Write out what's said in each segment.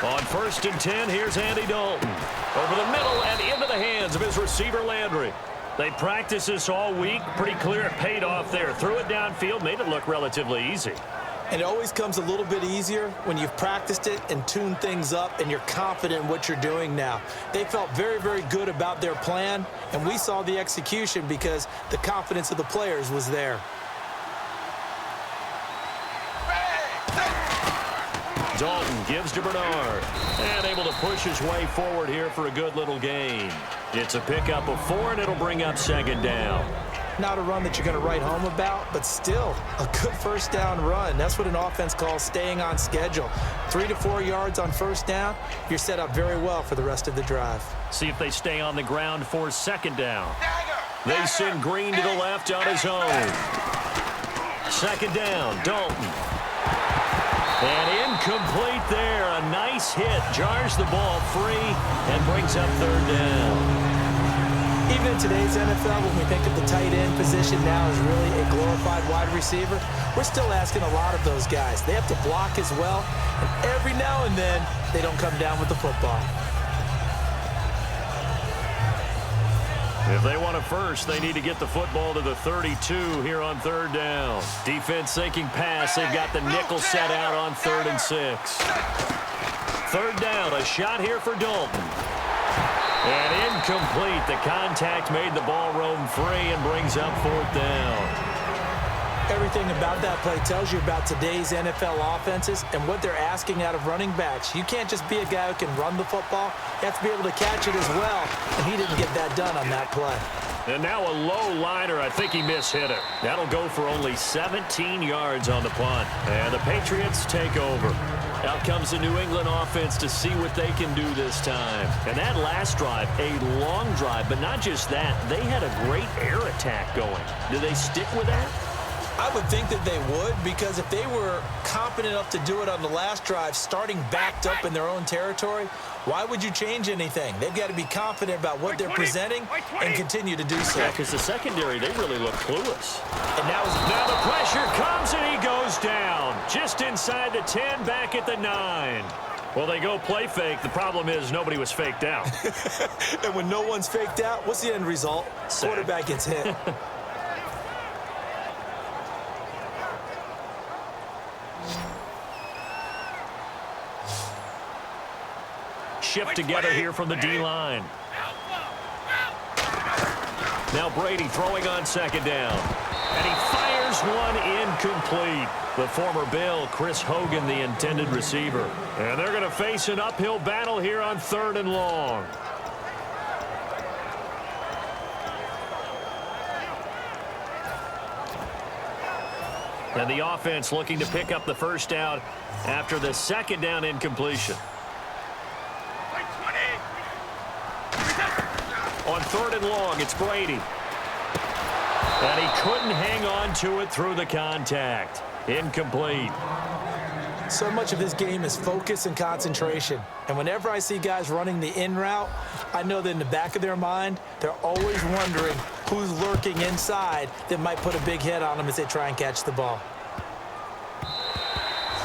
On 1st and 10, here's Andy Dalton. Over the middle and into the hands of his receiver, Landry. They practiced this all week. Pretty clear it paid off there. Threw it downfield, made it look relatively easy. And it always comes a little bit easier when you've practiced it and tuned things up and you're confident in what you're doing now. They felt very, very good about their plan, and we saw the execution because the confidence of the players was there. Dalton gives to Bernard. And able to push his way forward here for a good little gain. It's a pickup of 4, and it'll bring up 2nd down. Not a run that you're going to write home about, but still a good 1st down run. That's what an offense calls staying on schedule. 3 to 4 yards on 1st down, you're set up very well for the rest of the drive. See if they stay on the ground for 2nd down. They send Green to the left on his own. 2nd down, Dalton. And incomplete there. A nice hit. Jars the ball free and brings up 3rd down. Even in today's NFL, when we think of the tight end position now as really a glorified wide receiver, we're still asking a lot of those guys. They have to block as well, and every now and then, they don't come down with the football. If they want a first, they need to get the football to the 32 here on 3rd down. Defense sinking pass. They've got the nickel set out on 3rd and 6. 3rd down, a shot here for Dalton. And incomplete. The contact made the ball roam free and brings up 4th down. Everything about that play tells you about today's NFL offenses and what they're asking out of running backs. You can't just be a guy who can run the football. You have to be able to catch it as well, and he didn't get that done on that play. And now a low liner. I think he mishit it. That'll go for only 17 yards on the punt. And the Patriots take over. Out comes the New England offense to see what they can do this time. And that last drive, a long drive, but not just that. They had a great air attack going. Do they stick with that? I would think that they would, because if they were confident enough to do it on the last drive, starting backed up in their own territory, why would you change anything? They've got to be confident about what they're presenting and continue to do so. Yeah, because the secondary, they really look clueless. And now the pressure comes, and he goes down. Just inside the 10, back at the 9. Well, they go play fake. The problem is nobody was faked out. And when no one's faked out, what's the end result? Sack. Quarterback gets hit. Shift together here from the D-line. Now Brady throwing on 2nd down. And he fires one incomplete. The former Bill, Chris Hogan, the intended receiver. And they're going to face an uphill battle here on 3rd and long. And the offense looking to pick up the 1st down after the 2nd down incompletion. On 3rd and long, it's Brady. And he couldn't hang on to it through the contact. Incomplete. So much of this game is focus and concentration. And whenever I see guys running the in route, I know that in the back of their mind, they're always wondering who's lurking inside that might put a big hit on them as they try and catch the ball.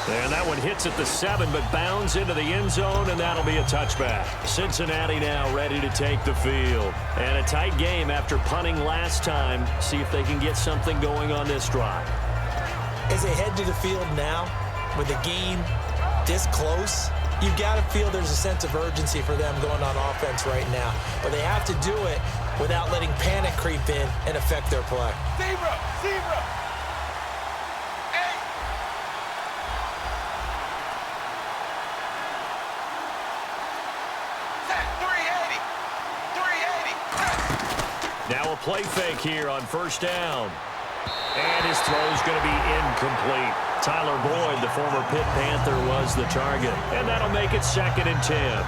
And that one hits at the 7, but bounds into the end zone, and that'll be a touchback. Cincinnati now ready to take the field. And a tight game after punting last time. See if they can get something going on this drive. As they head to the field now, with the game this close, you've got to feel there's a sense of urgency for them going on offense right now. But they have to do it without letting panic creep in and affect their play. Zebra! Now a play fake here on 1st down. And his throw's going to be incomplete. Tyler Boyd, the former Pitt Panther, was the target. And that'll make it 2nd and 10.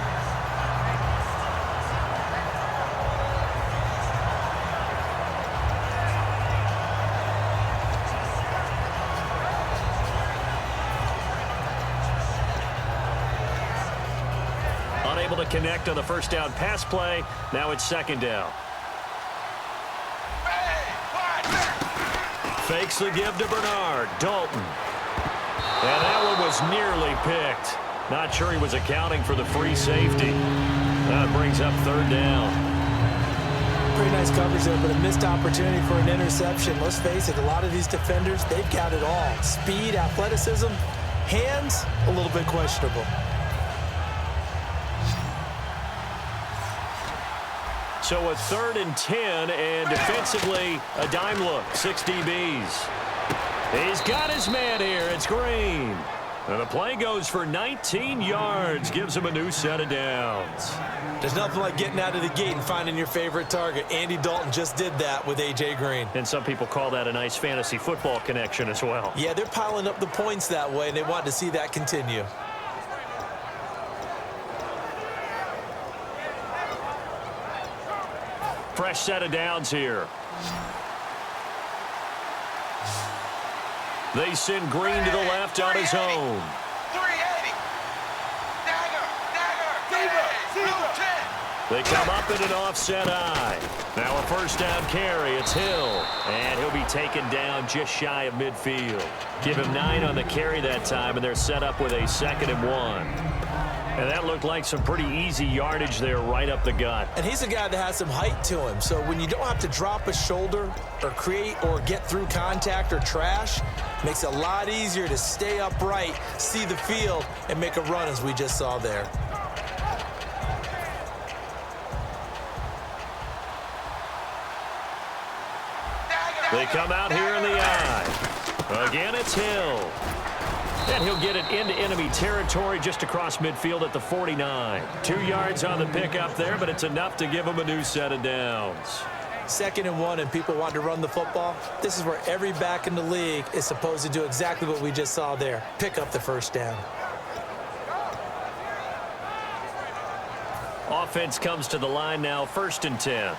Unable to connect on the 1st down pass play. Now it's 2nd down. Fakes the give to Bernard. Dalton. And that one was nearly picked. Not sure he was accounting for the free safety. That brings up third down. Pretty nice coverage there, but a missed opportunity for an interception. Let's face it, a lot of these defenders, they've got it all. Speed, athleticism, hands, a little bit questionable. So a 3rd and 10, and defensively, a dime look, 6 DBs. He's got his man here. It's Green. And the play goes for 19 yards, gives him a new set of downs. There's nothing like getting out of the gate and finding your favorite target. Andy Dalton just did that with A.J. Green. And some people call that a nice fantasy football connection as well. Yeah, they're piling up the points that way, and they want to see that continue. Fresh set of downs here. They send Green to the left on his own. 380. Dagger. They come up in an offset eye. Now a first down carry. It's Hill. And he'll be taken down just shy of midfield. Give him 9 on the carry that time, and they're set up with a 2nd and 1. And that looked like some pretty easy yardage there right up the gut. And he's a guy that has some height to him. So when you don't have to drop a shoulder or create or get through contact or trash, it makes it a lot easier to stay upright, see the field, and make a run as we just saw there. They come out here in the eye. Again, it's Hill. And he'll get it into enemy territory just across midfield at the 49. 2 yards on the pickup there, but it's enough to give him a new set of downs. 2nd and 1, and people want to run the football. This is where every back in the league is supposed to do exactly what we just saw there. Pick up the first down. Offense comes to the line now, 1st and 10.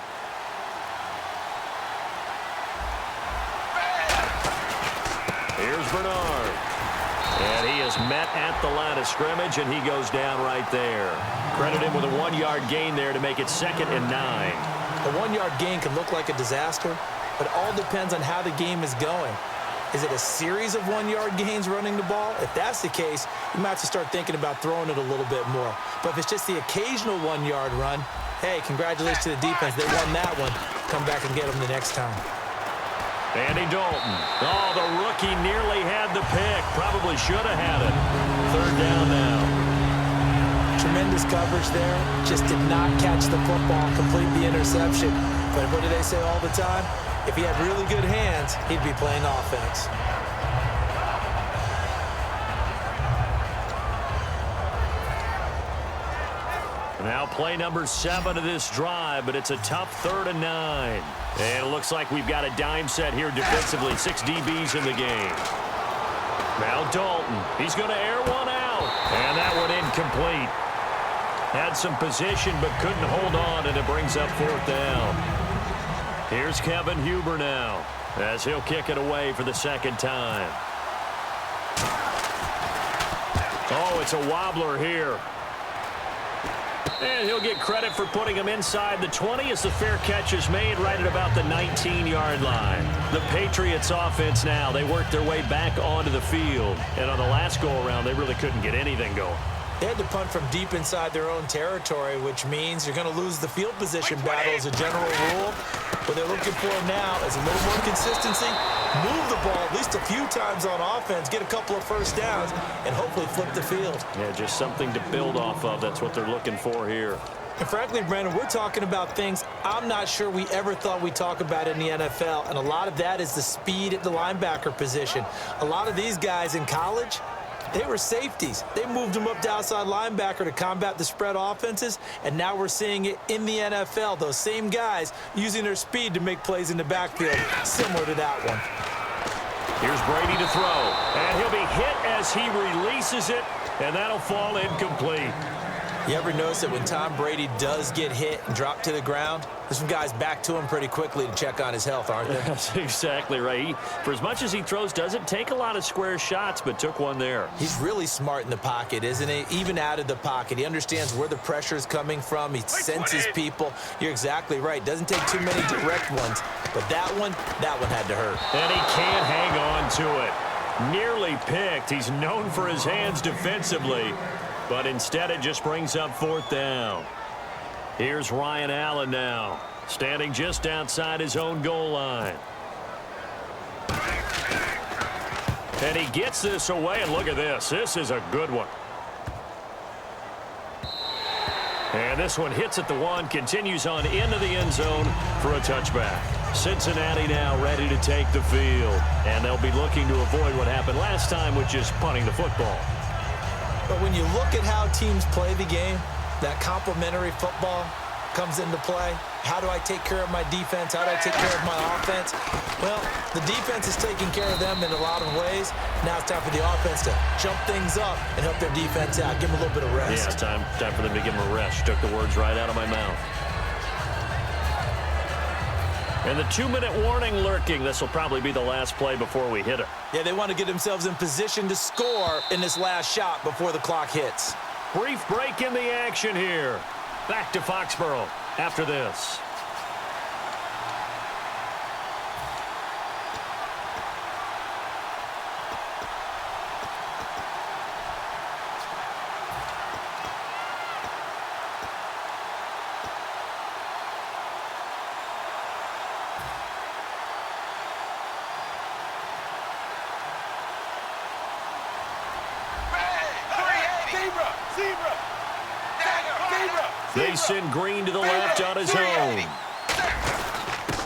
Here's Bernard. And he is met at the line of scrimmage, and he goes down right there. Credit him with a 1-yard gain there to make it 2nd and 9. A 1-yard gain can look like a disaster, but it all depends on how the game is going. Is it a series of 1-yard gains running the ball? If that's the case, you might have to start thinking about throwing it a little bit more. But if it's just the occasional 1-yard run, hey, congratulations to the defense. They won that one. Come back and get them the next time. Andy Dalton. Oh, the rookie nearly had the pick. Probably should have had it. 3rd down now. Tremendous coverage there. Just did not catch the football, complete the interception. But what do they say all the time? If he had really good hands, he'd be playing offense. Now play number 7 of this drive, but it's a tough 3rd and 9. And it looks like we've got a dime set here defensively. 6 DBs in the game. Now Dalton. He's going to air one out. And that one incomplete. Had some position but couldn't hold on, and it brings up 4th down. Here's Kevin Huber now as he'll kick it away for the 2nd time. Oh, it's a wobbler here. And he'll get credit for putting him inside the 20 as the fair catch is made right at about the 19-yard line. The Patriots offense now, they work their way back onto the field. And on the last go-around, they really couldn't get anything going. They had to punt from deep inside their own territory, which means you're going to lose the field position battle as a general rule. What they're looking for now is a little more consistency, move the ball at least a few times on offense, get a couple of first downs, and hopefully flip the field. Yeah, just something to build off of. That's what they're looking for here. And frankly, Brandon, we're talking about things I'm not sure we ever thought we'd talk about in the NFL, and a lot of that is the speed at the linebacker position. A lot of these guys in college, they were safeties. They moved them up to outside linebacker to combat the spread offenses, and now we're seeing it in the NFL. Those same guys using their speed to make plays in the backfield, similar to that one. Here's Brady to throw, and he'll be hit as he releases it, and that'll fall incomplete. You ever notice that when Tom Brady does get hit and drop to the ground, there's some guys back to him pretty quickly to check on his health, aren't there? That's exactly right. For as much as he throws, doesn't take a lot of square shots, but took one there. He's really smart in the pocket, isn't he? Even out of the pocket. He understands where the pressure is coming from. He senses people. You're exactly right. Doesn't take too many direct ones. But that one had to hurt. And he can't hang on to it. Nearly picked. He's known for his hands defensively. But instead it just brings up 4th down. Here's Ryan Allen now, standing just outside his own goal line. And he gets this away, and look at this. This is a good one. And this one hits at the 1, continues on into the end zone for a touchback. Cincinnati now ready to take the field, and they'll be looking to avoid what happened last time, which is punting the football. But when you look at how teams play the game, that complementary football comes into play. How do I take care of my defense? How do I take care of my offense? Well, the defense is taking care of them in a lot of ways. Now it's time for the offense to jump things up and help their defense out. Give them a little bit of rest. Yeah, time for them to give them a rest. Took the words right out of my mouth. And the 2-minute warning lurking. This will probably be the last play before we hit it. Yeah, they want to get themselves in position to score in this last shot before the clock hits. Brief break in the action here. Back to Foxborough after this. They send Green to the left on his own.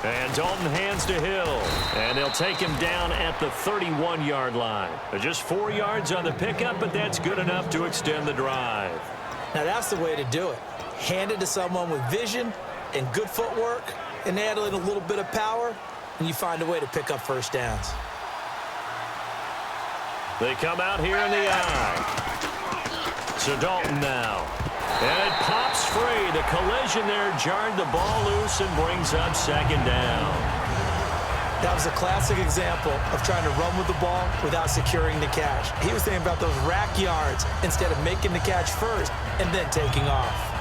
And Dalton hands to Hill. And they'll take him down at the 31-yard line. Just 4 yards on the pickup, but that's good enough to extend the drive. Now that's the way to do it. Hand it to someone with vision and good footwork and add in a little bit of power, and you find a way to pick up first downs. They come out here in the eye. So Dalton now. And it pops free. The collision there jarred the ball loose and brings up 2nd down. That was a classic example of trying to run with the ball without securing the catch. He was thinking about those rack yards instead of making the catch first and then taking off.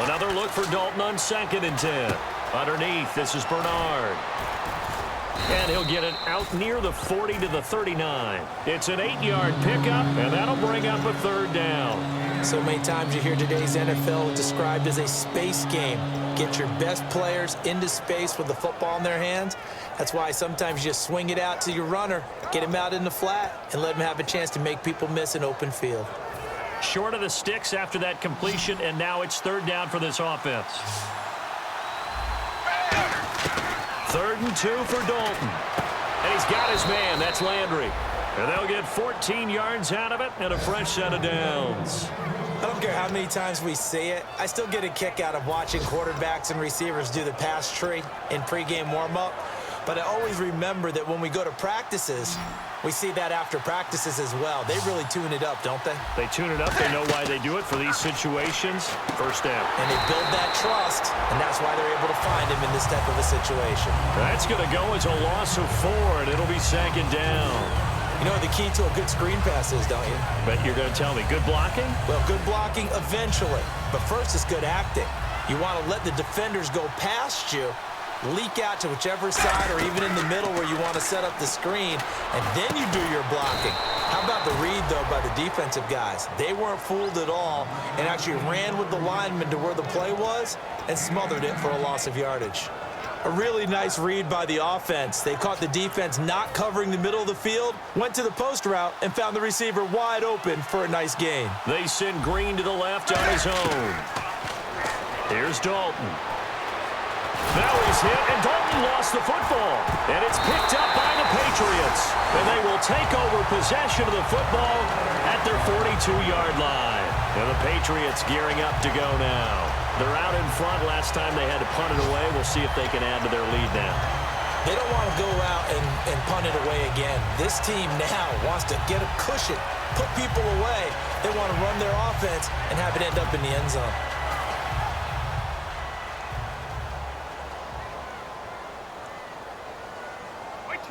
Another look for Dalton on 2nd and 10. Underneath, this is Bernard. And he'll get it out near the 40 to the 39. It's an 8-yard pickup, and that'll bring up a 3rd down. So many times you hear today's NFL described as a space game. Get your best players into space with the football in their hands. That's why sometimes you just swing it out to your runner, get him out in the flat, and let him have a chance to make people miss an open field. Short of the sticks after that completion, and now it's 3rd down for this offense. 3rd and 2 for Dalton. And he's got his man. That's Landry. And they'll get 14 yards out of it and a fresh set of downs. I don't care how many times we see it. I still get a kick out of watching quarterbacks and receivers do the pass tree in pregame warm-up. But I always remember that when we go to practices, we see that after practices as well. They really tune it up, don't they? They tune it up. They know why they do it for these situations. First down. And they build that trust, and that's why they're able to find him in this type of a situation. That's going to go as a loss of 4, and it'll be 2nd down. You know what the key to a good screen pass is, don't you? Bet you're going to tell me. Good blocking? Well, good blocking eventually. But first, it's good acting. You want to let the defenders go past you, leak out to whichever side or even in the middle where you want to set up the screen, and then you do your blocking. How about the read, though, by the defensive guys? They weren't fooled at all and actually ran with the lineman to where the play was and smothered it for a loss of yardage. A really nice read by the offense. They caught the defense not covering the middle of the field, went to the post route, and found the receiver wide open for a nice gain. They send Green to the left on his own. Here's Dalton. Now he's hit, and Dalton lost the football. And it's picked up by the Patriots. And they will take over possession of the football at their 42-yard line. And the Patriots gearing up to go now. They're out in front. Last time they had to punt it away. We'll see if they can add to their lead now. They don't want to go out and punt it away again. This team now wants to get a cushion, put people away. They want to run their offense and have it end up in the end zone.